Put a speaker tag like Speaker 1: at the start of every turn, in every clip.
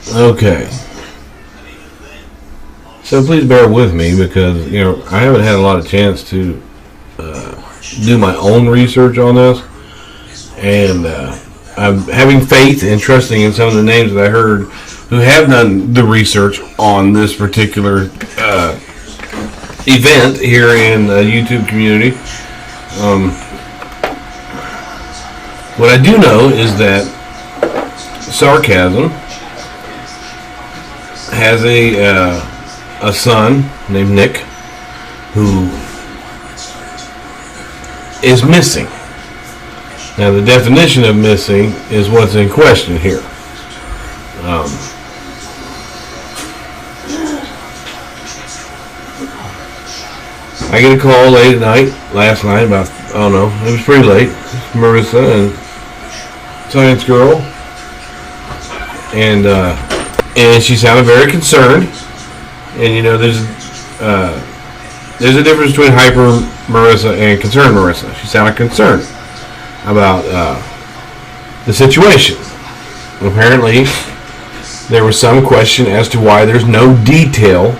Speaker 1: Okay. So please bear with me because, I haven't had a lot of chance to do my own research on this. And I'm having faith and trusting in some of the names that I heard who have done the research on this particular event here in the YouTube community. What I do know is that Sarcasm has a son named Nick who is missing. Now, the definition of missing is what's in question here. I get a call late at night, last night, about, it was pretty late. Marissa and science girl. And she sounded very concerned. And, there's a difference between hyper Marissa and concerned Marissa. She sounded concerned about the situation. Apparently, there was some question as to why there's no detail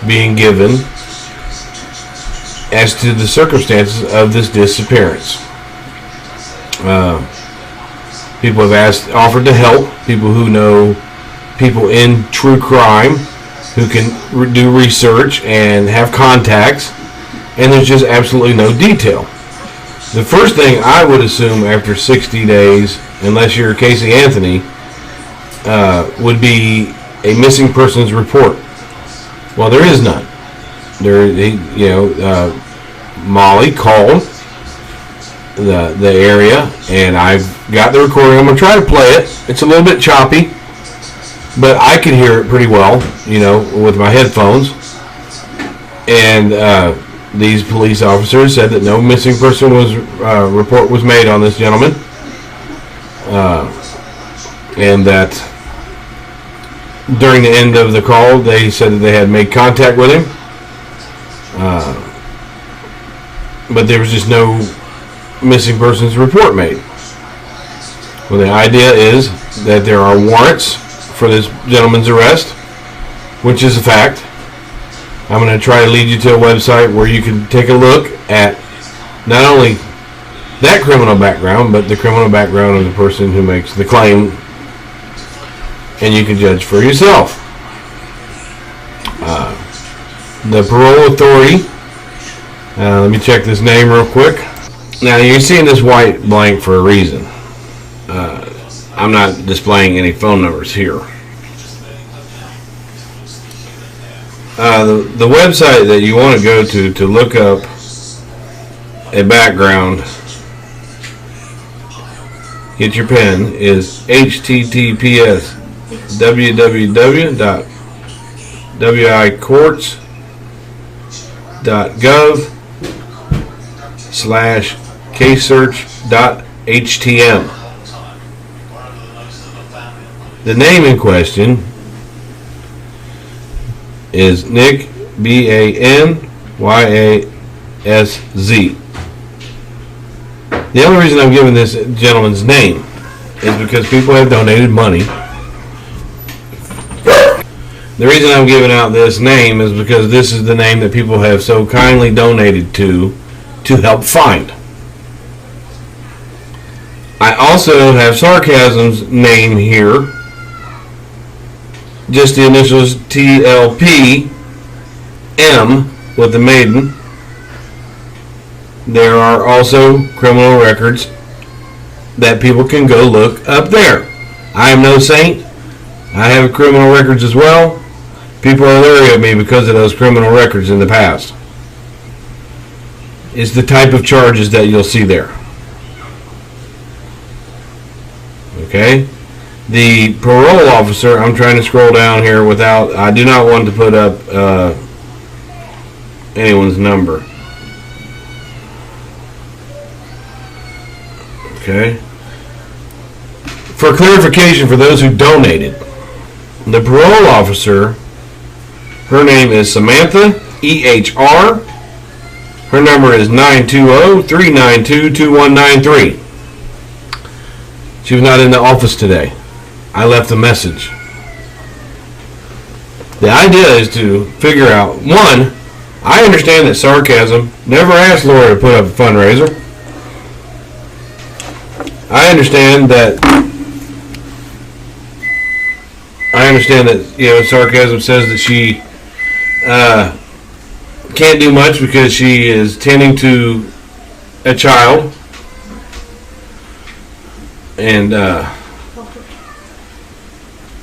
Speaker 1: being given as to the circumstances of this disappearance. People have offered to help, people who know people in true crime, who can do research and have contacts, and there's just absolutely no detail. The first thing I would assume after 60 days, unless you're Casey Anthony, would be a missing persons report. Well, there is none. Molly called the area, and I've got the recording. I'm going to try to play it. It's a little bit choppy, but I can hear it pretty well, with my headphones. And these police officers said that no missing person report was made on this gentleman, and that during the end of the call, they said that they had made contact with him, but there was just no missing persons report made. Well, the idea is that there are warrants for this gentleman's arrest, which is a fact. I'm going to try to lead you to a website where you can take a look at not only that criminal background, but the criminal background of the person who makes the claim, and you can judge for yourself. The parole authority, let me check this name real quick. Now, you're seeing this white blank for a reason. I'm not displaying any phone numbers here. The website that you want to go to look up a background, get your pen, is https:/casesearch.htm. The name in question is Nick, B-A-N-Y-A-S-Z. The only reason I'm giving this gentleman's name is because people have donated money. The reason I'm giving out this name is because this is the name that people have so kindly donated to help find. I also have Sarcasm's name here. Just the initials TLP M with the maiden. There are also criminal records that people can go look up there. I am no saint. I have criminal records as well. People are leery of me because of those criminal records in the past. It's the type of charges that you'll see there. Okay? The parole officer, I'm trying to scroll down here without, I do not want to put up anyone's number. Okay. For clarification for those who donated, the parole officer, her name is Samantha EHR. Her number is 920-392-2193. She was not in the office today. I left a message The idea is to figure out, one, I understand that sarcasm never asked Laura to put up a fundraiser. I understand that sarcasm says that she can't do much because she is tending to a child. And I'm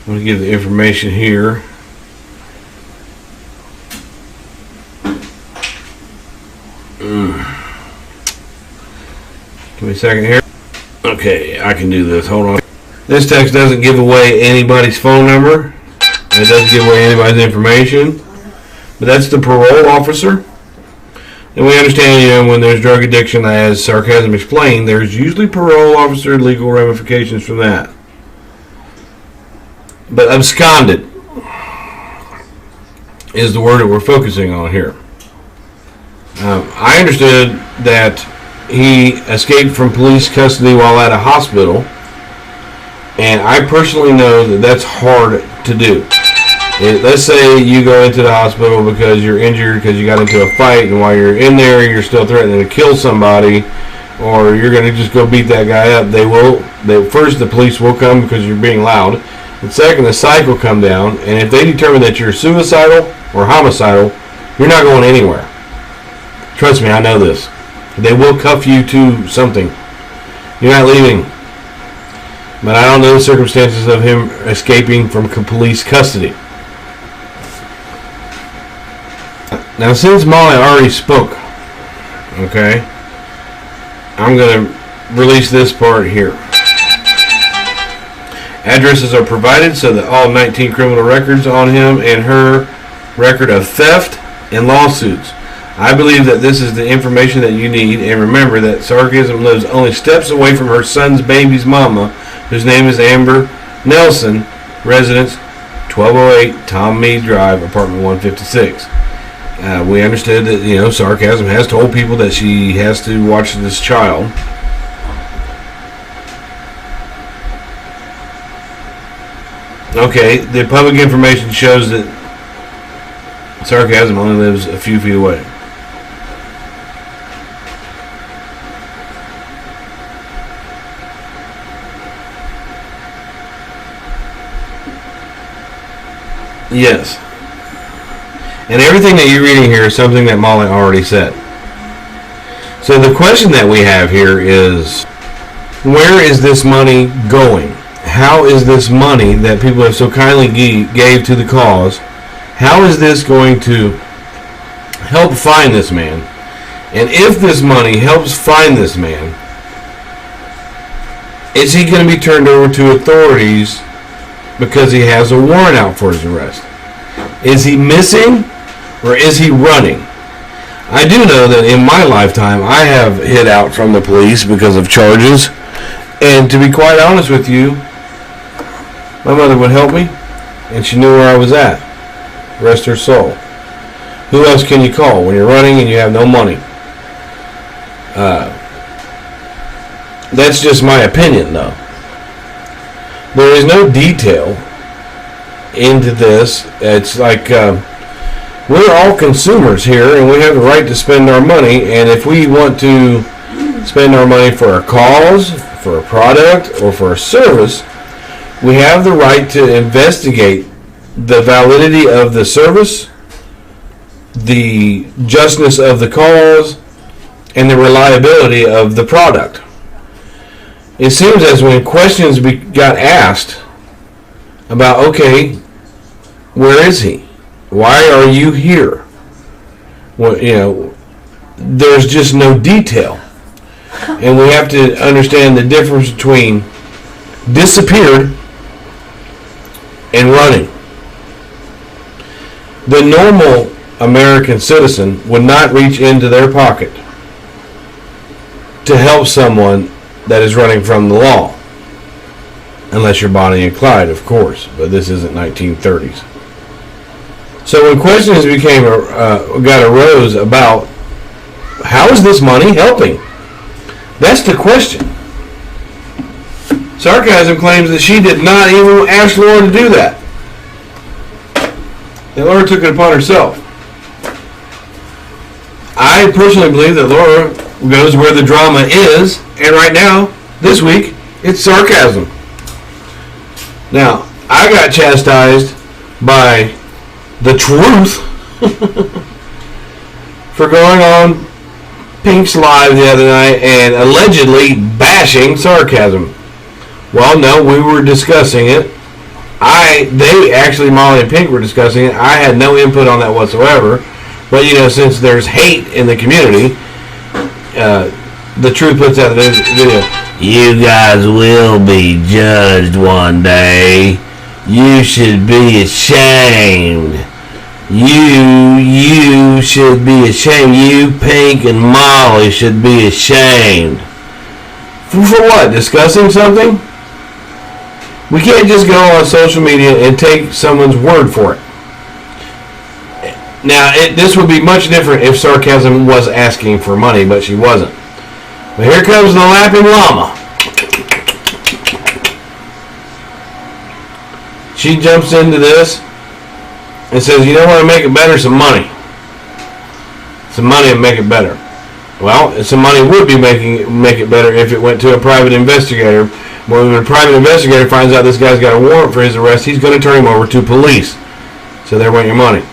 Speaker 1: going to give the information here. Give me a second here. Okay, I can do this. Hold on. This text doesn't give away anybody's phone number. It doesn't give away anybody's information. But that's the parole officer. And we understand, when there's drug addiction, as sarcasm explained, there's usually parole officer legal ramifications from that. But absconded is the word that we're focusing on here. I understood that he escaped from police custody while at a hospital, and I personally know that that's hard to do. Let's say you go into the hospital because you're injured because you got into a fight, and while you're in there you're still threatening to kill somebody, or you're going to just go beat that guy up. First the police will come because you're being loud, and second the psych will come down, and if they determine that you're suicidal or homicidal, you're not going anywhere. Trust me, I know this. They will cuff you to something. You're not leaving. But I don't know the circumstances of him escaping from police custody. Now, since Molly already spoke, okay, I'm going to release this part here. Addresses are provided so that all 19 criminal records on him and her record of theft and lawsuits. I believe that this is the information that you need, and remember that sarcasm lives only steps away from her son's baby's mama, whose name is Amber Nelson, residence 1208 Tom Meade Drive, apartment 156. We understood that, sarcasm has told people that she has to watch this child. Okay, the public information shows that sarcasm only lives a few feet away. Yes. And everything that you're reading here is something that Molly already said. So the question that we have here is, where is this money going? How is this money that people have so kindly gave to the cause, how is this going to help find this man? And if this money helps find this man, is he going to be turned over to authorities because he has a warrant out for his arrest? Is he missing or is he running? I do know that in my lifetime I have hid out from the police because of charges, and to be quite honest with you, my mother would help me and she knew where I was at. Rest her soul. Who else can you call when you're running and you have no money? That's just my opinion, though. There is no detail into this. It's like we're all consumers here, and we have the right to spend our money. And if we want to spend our money for a cause, for a product, or for a service, we have the right to investigate the validity of the service, the justness of the cause, and the reliability of the product. It seems as when questions got asked about, okay, where is he? Why are you here? Well, there's just no detail. And we have to understand the difference between disappeared and running. The normal American citizen would not reach into their pocket to help someone that is running from the law. Unless you're Bonnie and Clyde, of course. But this isn't 1930s. So when questions arose about how is this money helping? That's the question. Sarcasm claims that she did not even ask Laura to do that. that Laura took it upon herself. I personally believe that Laura goes where the drama is, and right now, this week, it's sarcasm. Now, I got chastised by the truth for going on Pink's Live the other night and allegedly bashing sarcasm. Well, no, we were discussing it. Molly and Pink were discussing it. I had no input on that whatsoever. But, since there's hate in the community, the truth puts out the video. You guys will be judged one day. You should be ashamed. You should be ashamed. You, Pink, and Molly should be ashamed. For what? Discussing something? We can't just go on social media and take someone's word for it. Now, this would be much different if sarcasm was asking for money, but she wasn't. But here comes the laughing llama. She jumps into this and says, you know what, to make it better, some money. Some money would make it better. Well, some money would be make it better if it went to a private investigator. When a private investigator finds out this guy's got a warrant for his arrest, he's going to turn him over to police. So there went your money.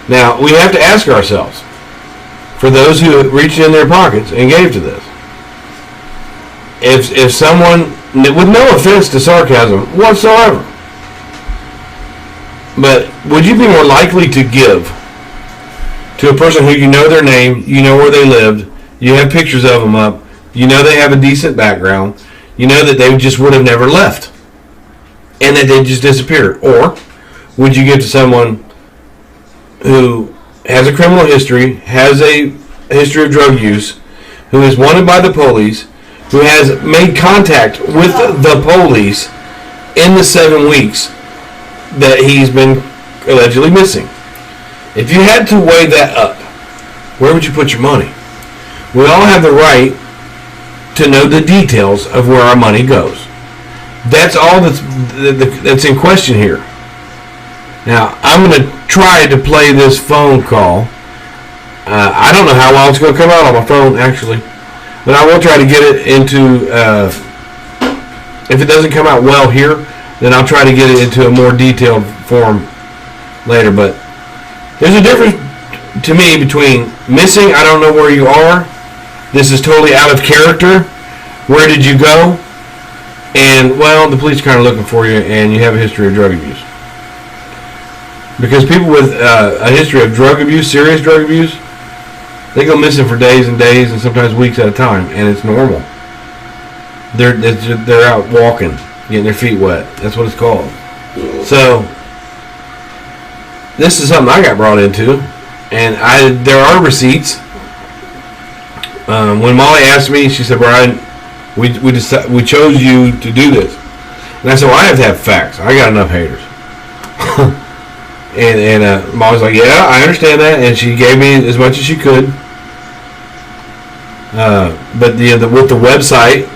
Speaker 1: Now, we have to ask ourselves, for those who reached in their pockets and gave to this, if someone, with no offense to sarcasm whatsoever, but would you be more likely to give to a person who you know their name, you know where they lived, you have pictures of them up, you know they have a decent background, you know that they just would have never left, and that they just disappeared? Or would you give to someone who has a criminal history, has a history of drug use, who is wanted by the police, who has made contact with the police in the 7 weeks that he's been allegedly missing? If you had to weigh that up, where would you put your money? We all have the right to know the details of where our money goes. That's all that's in question here. Now, I'm going to try to play this phone call. I don't know how well it's going to come out on my phone, actually. But I will try to get it into, if it doesn't come out well here, then I'll try to get it into a more detailed form later. But there's a difference to me between missing, I don't know where you are, this is totally out of character, where did you go, and, well, the police are kind of looking for you and you have a history of drug abuse. Because people with a history of drug abuse, serious drug abuse, they go missing for days and days and sometimes weeks at a time, and it's normal. They're out walking, getting their feet wet. That's what it's called. So this is something I got brought into, and there are receipts. When Molly asked me, she said, "Bryan, we chose you to do this," and I said, "Well, I have to have facts. I got enough haters." And Molly's like, "Yeah, I understand that," and she gave me as much as she could. But with the website,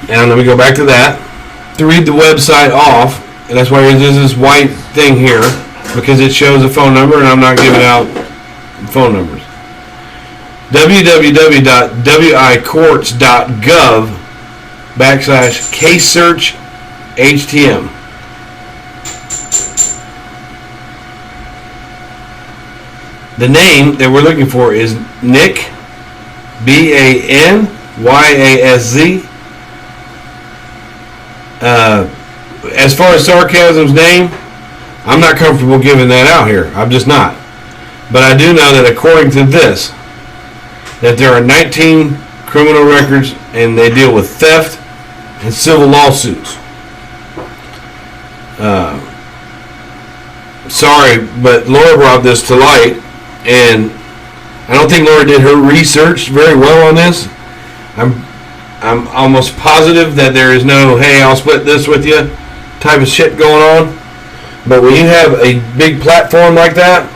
Speaker 1: and let me go back to that, to read the website off, and that's why there's this white thing here, because it shows a phone number, and I'm not giving out phone numbers. www.wicourts.gov/case-search-HTM. The name that we're looking for is Nick, BANYASZ. As far as sarcasm's name, I'm not comfortable giving that out here. I'm just not. But I do know that according to this, that there are 19 criminal records and they deal with theft and civil lawsuits. Sorry, but Laura brought this to light, and I don't think Laura did her research very well on this. I'm almost positive that there is no, hey, I'll split this with you type of shit going on. But when you have a big platform like that,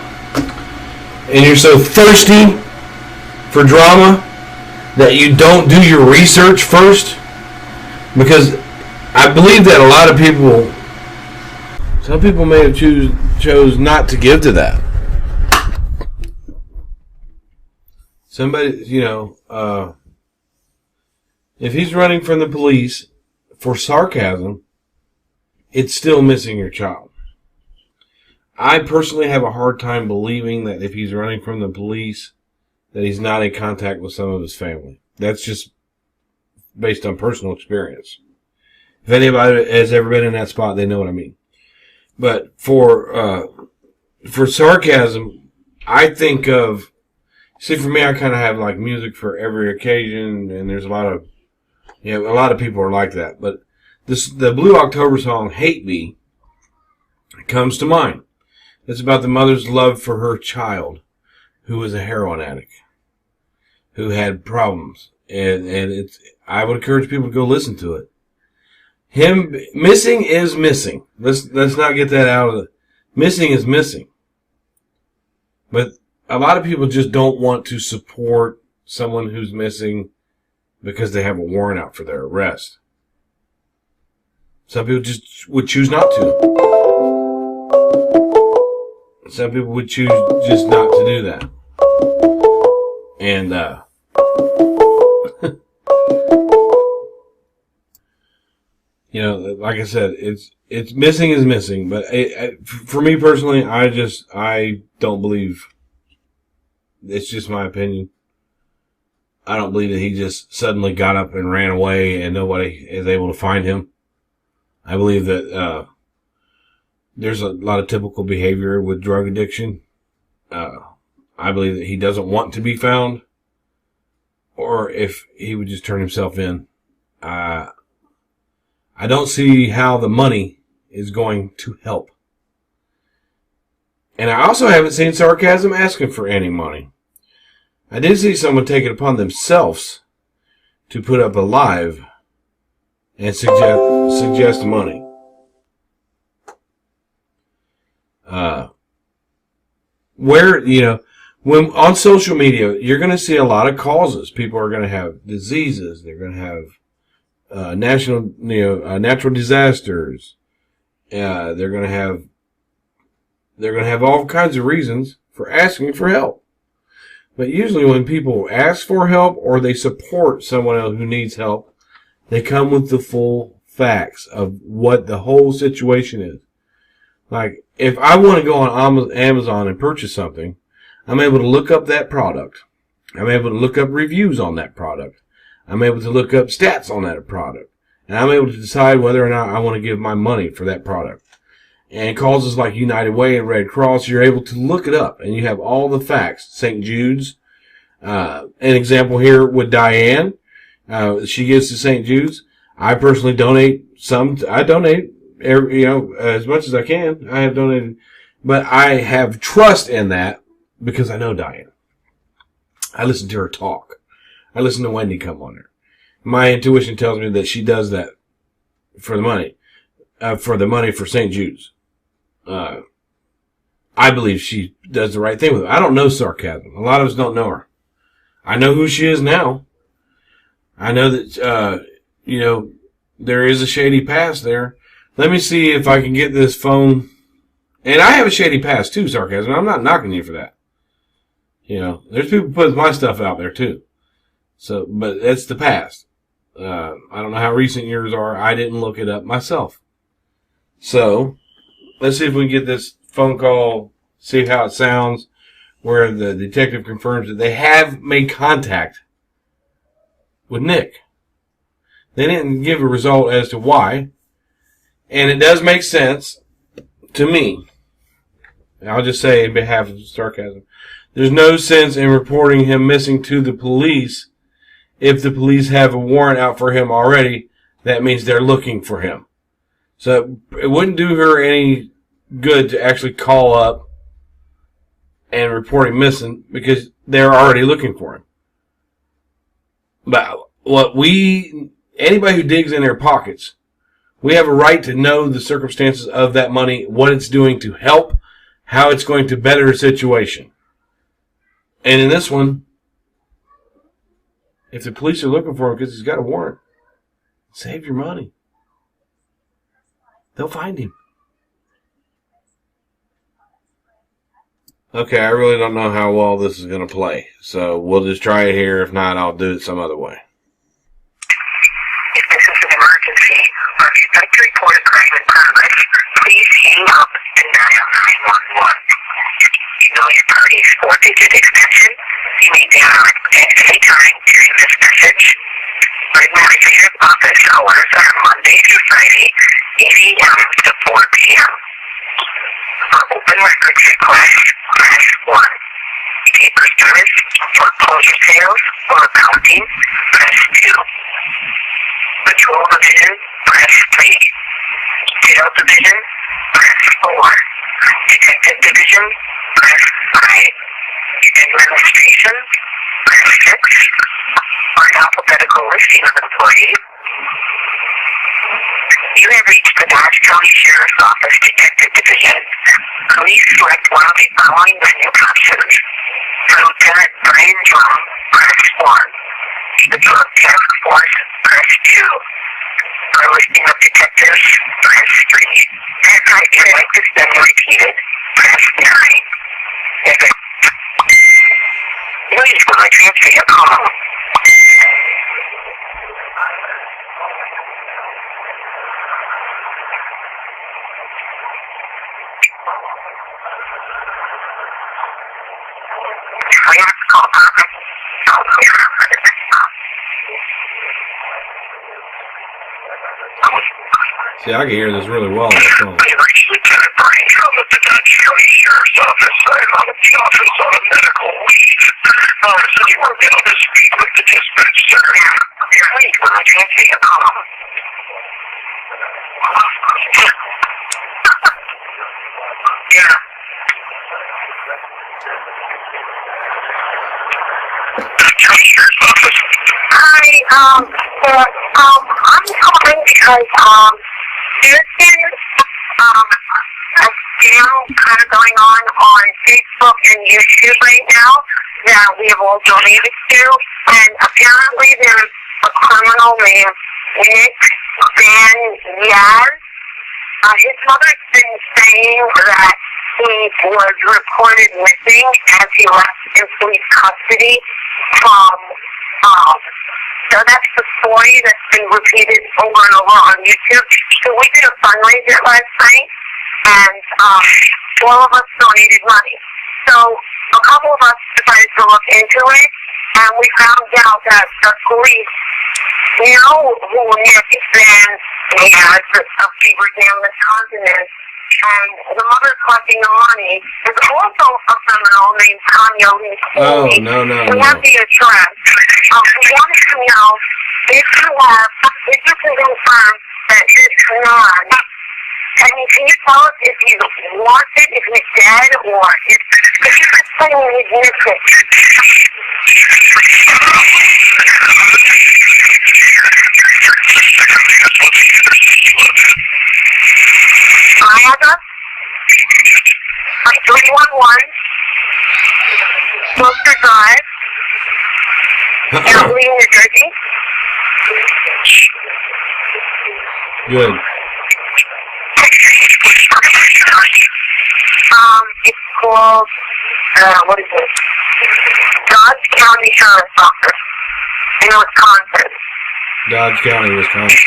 Speaker 1: and you're so thirsty for drama that you don't do your research first, because I believe that a lot of people Some people may have chose not to give to that. Somebody, if he's running from the police for sarcasm, it's still missing your child. I personally have a hard time believing that if he's running from the police, that he's not in contact with some of his family. That's just based on personal experience. If anybody has ever been in that spot, they know what I mean. But for sarcasm, I think of, see, for me, I kind of have like music for every occasion, and there's a lot of people are like that. But the Blue October song, Hate Me, comes to mind. It's about the mother's love for her child, who was a heroin addict, who had problems. And I would encourage people to go listen to it. Him missing is missing. Let's not get that out of the missing is missing. But a lot of people just don't want to support someone who's missing because they have a warrant out for their arrest. Some people just would choose not to. Some people would choose just not to do that. And, like I said, it's missing is missing. But for me personally, I don't believe, it's just my opinion. I don't believe that he just suddenly got up and ran away and nobody is able to find him. I believe that, there's a lot of typical behavior with drug addiction. I believe that he doesn't want to be found, or if he would just turn himself in. I don't see how the money is going to help. And I also haven't seen sarcasm asking for any money. I did see someone take it upon themselves to put up a live and suggest money. When on social media, you're going to see a lot of causes. People are going to have diseases. They're going to have natural disasters. They're going to have all kinds of reasons for asking for help. But usually when people ask for help or they support someone else who needs help, they come with the full facts of what the whole situation is. Like, if I want to go on Amazon and purchase something, I'm able to look up that product. I'm able to look up reviews on that product. I'm able to look up stats on that product. And I'm able to decide whether or not I want to give my money for that product. And causes like United Way and Red Cross, you're able to look it up and you have all the facts. St. Jude's, an example here with Diane, she gives to St. Jude's. I personally donate I donate as much as I can. I have donated, but I have trust in that because I know Diane. I listen to her talk. I listen to Wendy come on there. My intuition tells me that she does that for the money, for St. Jude's. I believe she does the right thing with it. I don't know sarcasm. A lot of us don't know her. I know who she is now. I know that, there is a shady past there. Let me see if I can get this phone. And I have a shady past too, sarcasm. I'm not knocking you for that. There's people putting my stuff out there too. So, but that's the past. I don't know how recent yours are. I didn't look it up myself. So, let's see if we can get this phone call, see how it sounds, where the detective confirms that they have made contact with Nick. They didn't give a result as to why. And it does make sense to me. I'll just say in behalf of sarcasm. There's no sense in reporting him missing to the police if the police have a warrant out for him already. That means they're looking for him. So it wouldn't do her any good to actually call up and report him missing because they're already looking for him. But anybody who digs in their pockets, we have a right to know the circumstances of that money, what it's doing to help, how it's going to better a situation. And in this one, if the police are looking for him because he's got a warrant, save your money. They'll find him. Okay, I really don't know how well this is going to play, so we'll just try it here. If not, I'll do it some other way.
Speaker 2: If this is an emergency or if you'd like to report a crime in progress, please hang up and dial 911. You know your party's 4-digit extension. You may dial it at any time during this message. Administrative office hours are Monday through Friday, 8 a.m. to 4 p.m. For open records requests, press 1. Paper service, foreclosure sales, or accounting, press 2. Patrol division, press 3. Sales division, press 4. Detective division, press 5. Administration, press 6. For an alphabetical listing of employees, you have reached the Dodge County Sheriff's Office Detective Division. Please select one of the following menu options. For Lieutenant Bryan St John, press 1. The Drug Task Force, press 2. For a listing of detectives, press 3. If you'd like this menu repeated, press 9. If it... Please, will I transfer your call?
Speaker 1: See, I can hear this really well on the phone.
Speaker 2: We reached Lieutenant Bryan St John at the Dodge County Sheriff's Office. I'm out of the office on a medical leave. So you won't be able to speak with the dispatch, sir. Please, will I transfer your call? Yeah. Hi, I'm calling because, there's been, a scam kind of going on Facebook and YouTube right now that we have all donated to, and apparently there's a criminal named Nick Van Yaz. His mother's been saying that he was reported missing as he left in police custody from, so that's the story that's been repeated over and over on YouTube. So we did a fundraiser last night, and all of us donated money. So a couple of us decided to look into it, and we found out that the police know who Nick Van Yaz, of Beaverdam, Wisconsin is. And the mother collecting the money is also a criminal named Tanya Lee.
Speaker 1: Oh, no.
Speaker 2: We have the address. We wanted to know if you can confirm that he's not. Can you tell us if he's wanted, if he's dead, or if you could say he's missing? My address? 311 Monster Drive, Lee, New Jersey.
Speaker 1: Good.
Speaker 2: It's called, what is it? Dodge County Sheriff's Office in Wisconsin.
Speaker 1: Dodge County, Wisconsin.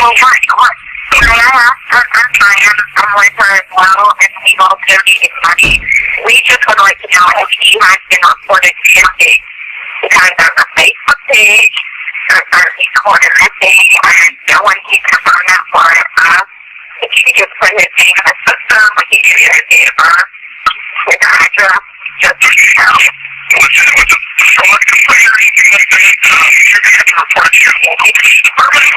Speaker 2: Well, what? Can I ask? I'm with her as well, and we've all donated money. We just would like to know if he has been reported missing. Because there's a Facebook page, he's reported missing, and no one keeps confirming that for us. If you could just put his name in the system, we can give you his date of birth, his address, just so you know. Someone complained or anything like that, you're going to have to report it to your local police department or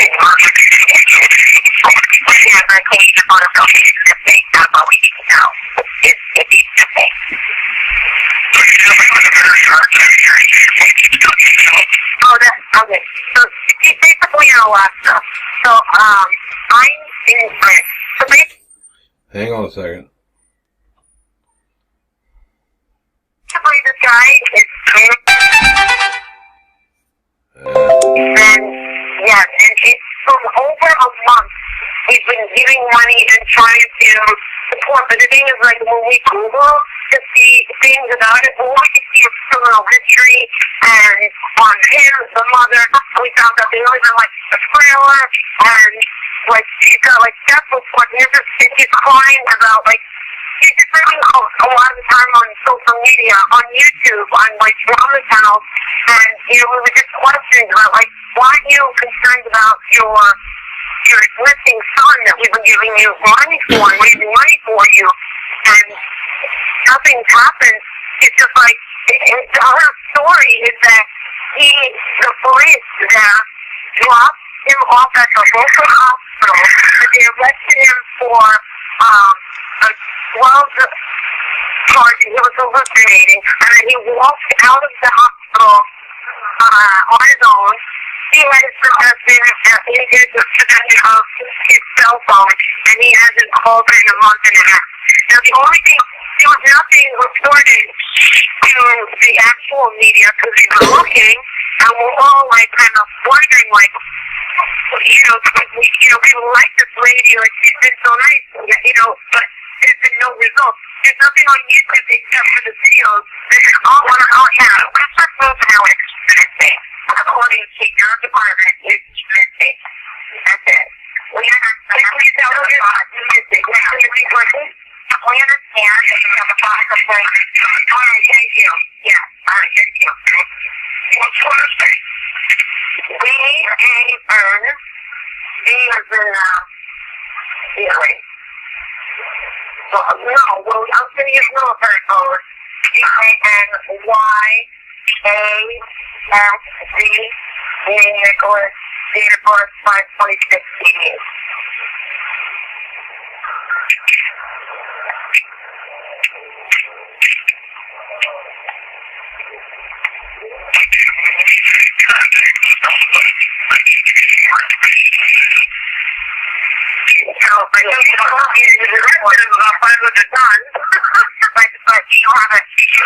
Speaker 2: someone complained. Yeah, the police department will be missing. That's all we need to know. If he's missing. So you tell me when the very hard time here, oh, that's okay. So he's basically in Alaska. So, I'm in France. So basically,
Speaker 1: Hang on a second.
Speaker 2: this guy is and yes, and it's from over a month we've been giving money and trying to support. But the thing is, like, when we Google to see things about it, all we can see is criminal history and on him, the mother. We found out they live in, like, a trailer, and, like, she's got, like, death reports, and she's crying about, like, she's just spending a lot of time on social media, on YouTube, on, like, drama channels, and, you know, we were just questioning about, like, why are you concerned about your missing son that we've been giving you money for and raising money for you, and nothing's happened. It's just like, her story is that the police there dropped him off at the local hospital, but they arrested him for a 12 charge. He was hallucinating, and then he walked out of the hospital on his own. He had his possession of his cell phone, and he hasn't called in a month and a half. Now, the only thing, there was nothing reported to the actual media because we were looking, and we're all, like, kind of wondering, like, people like this lady, like, she's been so nice, but there's been no results. There's nothing on YouTube except for the videos. This is all on our channel. Let's just move to how it's missing. According to your department, it's missing. That's it. We understand. We understand that you have a lot of complaints. All right, thank you. Yeah, all right, thank you. What's Thursday? B-A-N. B is in, Italy. Well, I'm going to use military code. B-A-N-Y-A-S-D, name Nicholas, date of birth 5/26/88.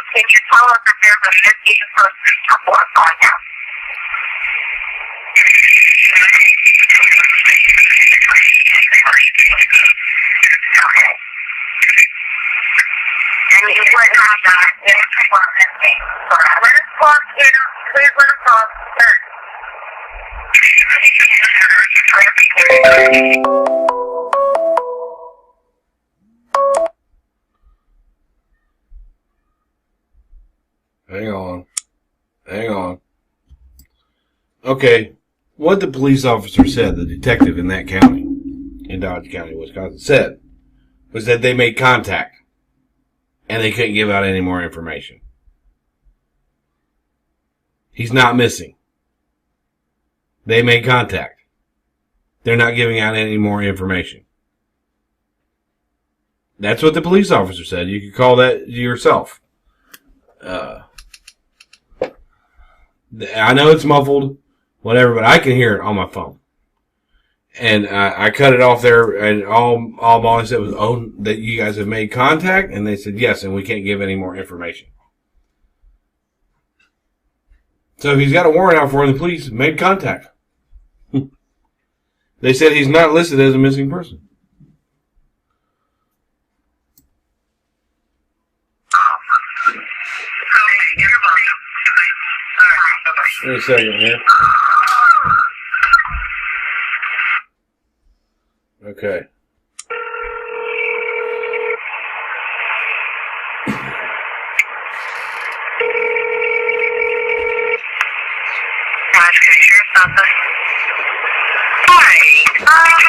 Speaker 2: Can you tell us if there's a missing person report going out? Okay. And you would have that if it was missing. Let us talk here. Please let us talk.
Speaker 1: Hang on. Okay, what the police officer said, the detective in that county, in Dodge County, Wisconsin, said was that they made contact and they couldn't give out any more information. He's not missing. They made contact. They're not giving out any more information. That's what the police officer said. You could call that yourself. I know it's muffled, whatever, but I can hear it on my phone. And I cut it off there, and all Molly said was, "Oh, that you guys have made contact?" And they said, "Yes, and we can't give any more information." So if he's got a warrant out for him, the police made contact. They said he's not listed as a missing person. Wait a second here. Okay.
Speaker 2: Hi.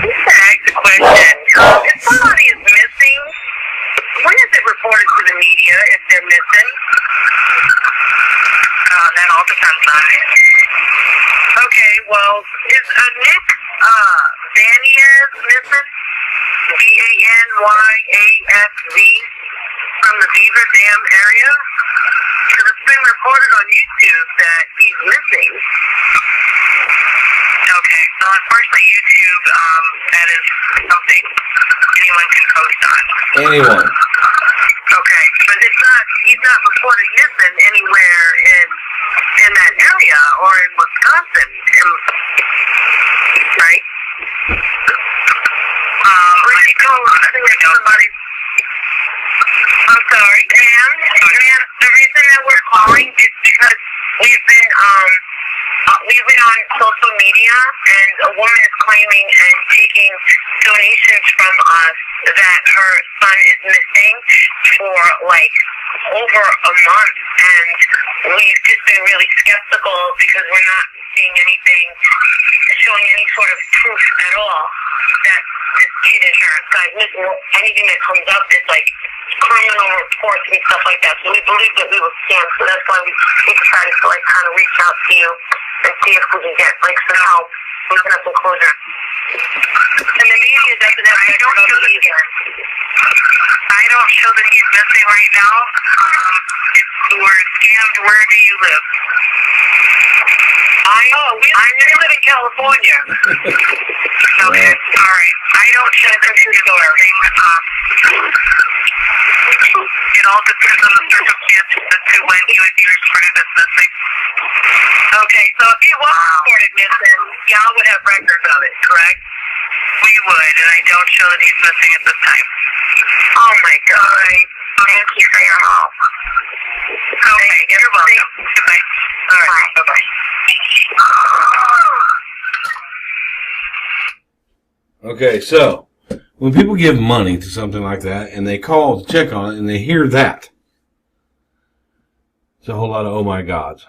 Speaker 2: Just to ask a question. If somebody is missing, when is it reported to the media if they're missing? That all depends on it. Okay, well, is Nick Vanias missing? V-A-N-Y-A-S-V from the Beaver Dam area? Because it's been reported on YouTube that he's missing. Okay, so unfortunately YouTube, that is something anyone can post on.
Speaker 1: Anyone.
Speaker 2: Okay, but he's not reported missing anywhere in that area or in Wisconsin, right? we've been on social media, and a woman is claiming and taking donations from us that her son is missing for like over a month, and we've just been really skeptical because we're not seeing anything showing any sort of proof at all that this kid insurance guy's missing. Anything that comes up is like criminal reports and stuff like that. So we believe that we were scammed. So that's why we decided to like kind of reach out to you and see if we can get like some help. We can have some closure. And the media doesn't have I don't show that either. I don't show that he's missing right now. If we're scammed, where do you live? I live in California. Okay, all right. I don't show that he's missing. It all depends on the circumstances as to when he would be reported as missing. Okay, so if he was reported missing, y'all would have records of it, correct? We would, and I don't show that he's missing at this time. Oh my God. Thank you for your help. Okay, you're welcome. Goodbye. All right, bye-bye.
Speaker 1: Okay, so when people give money to something like that and they call to check on it and they hear that, it's a whole lot of oh my gods.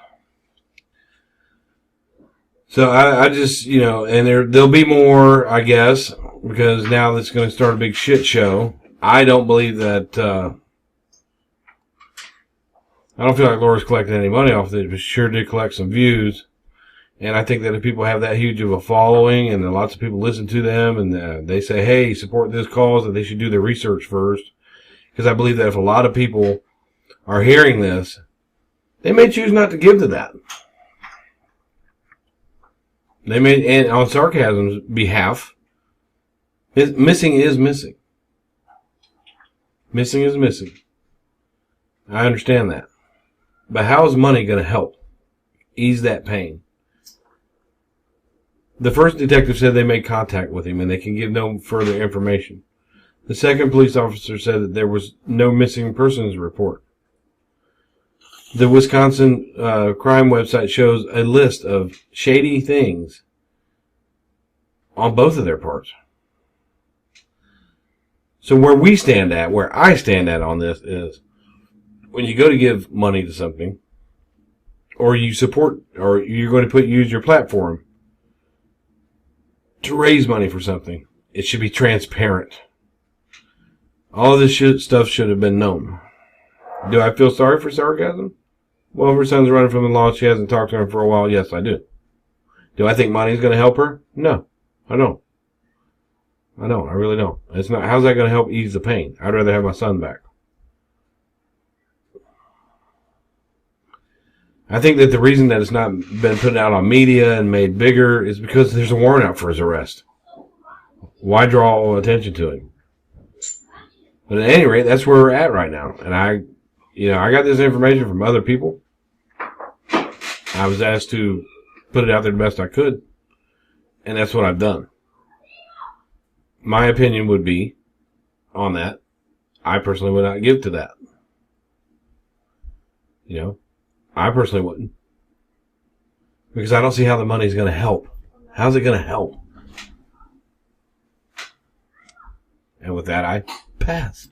Speaker 1: So I just, you know, and there'll be more, I guess, because now that's going to start a big shit show. I don't believe that, I don't feel like Laura's collecting any money off this, but she sure did collect some views. And I think that if people have that huge of a following and lots of people listen to them and they say, hey, support this cause, that they should do their research first. Because I believe that if a lot of people are hearing this, they may choose not to give to that. They may, and on sarcasm's behalf, missing is missing. Missing is missing. I understand that. But how is money going to help ease that pain? The first detective said they made contact with him and they can give no further information. The second police officer said that there was no missing persons report. The Wisconsin crime website shows a list of shady things on both of their parts. So where I stand at on this is when you go to give money to something, or you support, or you're going to use your platform to raise money for something, it should be transparent. All of this stuff should have been known. Do I feel sorry for sarcasm? Well, her son's running from the law. She hasn't talked to him for a while. Yes, I do. Do I think money's going to help her? No, I don't. I really don't. It's not. How's that going to help ease the pain? I'd rather have my son back. I think that the reason that it's not been put out on media and made bigger is because there's a warrant out for his arrest. Why draw attention to him? But at any rate, that's where we're at right now. And I got this information from other people. I was asked to put it out there the best I could. And that's what I've done. My opinion would be on that. I personally would not give to that. I personally wouldn't. Because I don't see how the money's going to help. How's it going to help? And with that, I pass.